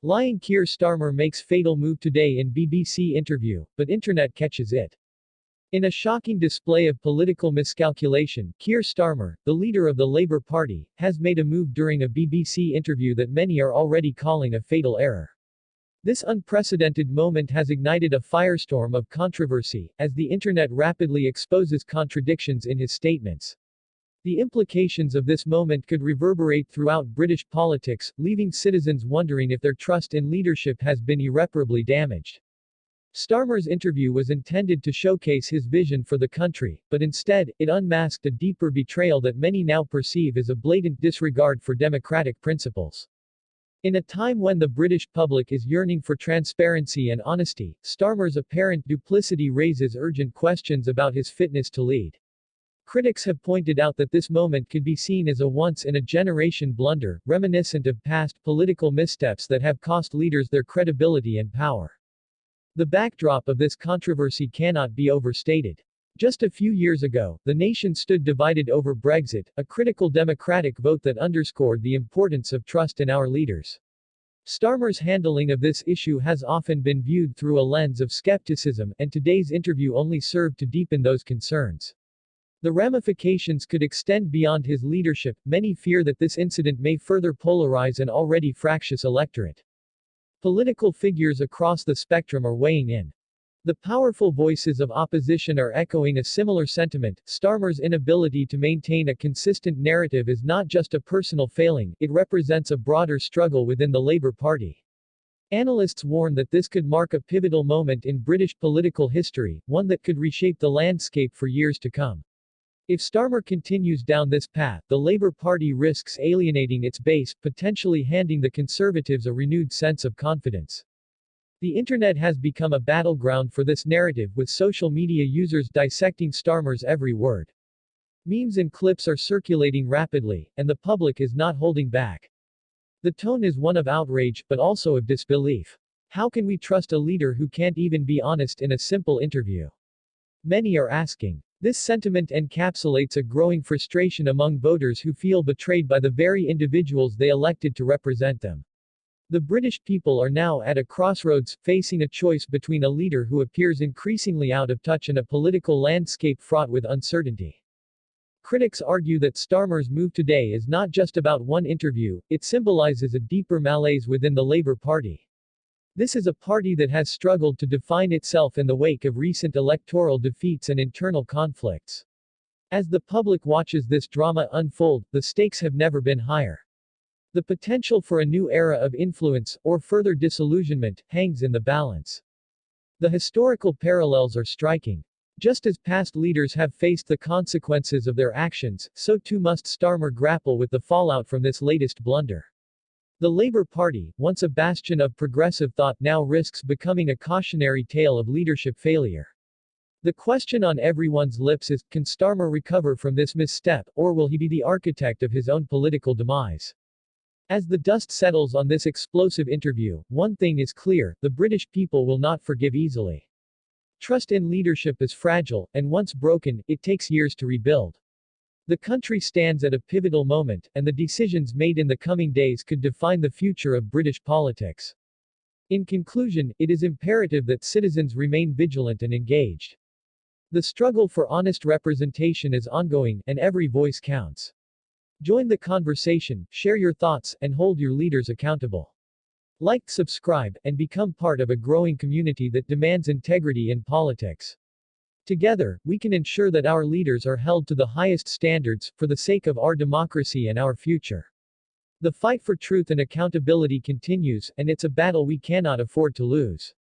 Lying Keir Starmer makes fatal move today in BBC interview, but internet catches it. In a shocking display of political miscalculation, Keir Starmer, the leader of the Labour Party, has made a move during a BBC interview that many are already calling a fatal error. This unprecedented moment has ignited a firestorm of controversy, as the internet rapidly exposes contradictions in his statements. The implications of this moment could reverberate throughout British politics, leaving citizens wondering if their trust in leadership has been irreparably damaged. Starmer's interview was intended to showcase his vision for the country, but instead, it unmasked a deeper betrayal that many now perceive as a blatant disregard for democratic principles. In a time when the British public is yearning for transparency and honesty, Starmer's apparent duplicity raises urgent questions about his fitness to lead. Critics have pointed out that this moment could be seen as a once-in-a-generation blunder, reminiscent of past political missteps that have cost leaders their credibility and power. The backdrop of this controversy cannot be overstated. Just a few years ago, the nation stood divided over Brexit, a critical democratic vote that underscored the importance of trust in our leaders. Starmer's handling of this issue has often been viewed through a lens of skepticism, and today's interview only served to deepen those concerns. The ramifications could extend beyond his leadership. Many fear that this incident may further polarize an already fractious electorate. Political figures across the spectrum are weighing in. The powerful voices of opposition are echoing a similar sentiment. Starmer's inability to maintain a consistent narrative is not just a personal failing, it represents a broader struggle within the Labour Party. Analysts warn that this could mark a pivotal moment in British political history, one that could reshape the landscape for years to come. If Starmer continues down this path, the Labour Party risks alienating its base, potentially handing the Conservatives a renewed sense of confidence. The internet has become a battleground for this narrative, with social media users dissecting Starmer's every word. Memes and clips are circulating rapidly, and the public is not holding back. The tone is one of outrage, but also of disbelief. How can we trust a leader who can't even be honest in a simple interview? Many are asking. This sentiment encapsulates a growing frustration among voters who feel betrayed by the very individuals they elected to represent them. The British people are now at a crossroads, facing a choice between a leader who appears increasingly out of touch and a political landscape fraught with uncertainty. Critics argue that Starmer's move today is not just about one interview, it symbolizes a deeper malaise within the Labour Party. This is a party that has struggled to define itself in the wake of recent electoral defeats and internal conflicts. As the public watches this drama unfold, the stakes have never been higher. The potential for a new era of influence, or further disillusionment, hangs in the balance. The historical parallels are striking. Just as past leaders have faced the consequences of their actions, so too must Starmer grapple with the fallout from this latest blunder. The Labour Party, once a bastion of progressive thought, now risks becoming a cautionary tale of leadership failure. The question on everyone's lips is, can Starmer recover from this misstep, or will he be the architect of his own political demise? As the dust settles on this explosive interview, one thing is clear: the British people will not forgive easily. Trust in leadership is fragile, and once broken, it takes years to rebuild. The country stands at a pivotal moment, and the decisions made in the coming days could define the future of British politics. In conclusion, it is imperative that citizens remain vigilant and engaged. The struggle for honest representation is ongoing, and every voice counts. Join the conversation, share your thoughts, and hold your leaders accountable. Like, subscribe, and become part of a growing community that demands integrity in politics. Together, we can ensure that our leaders are held to the highest standards, for the sake of our democracy and our future. The fight for truth and accountability continues, and it's a battle we cannot afford to lose.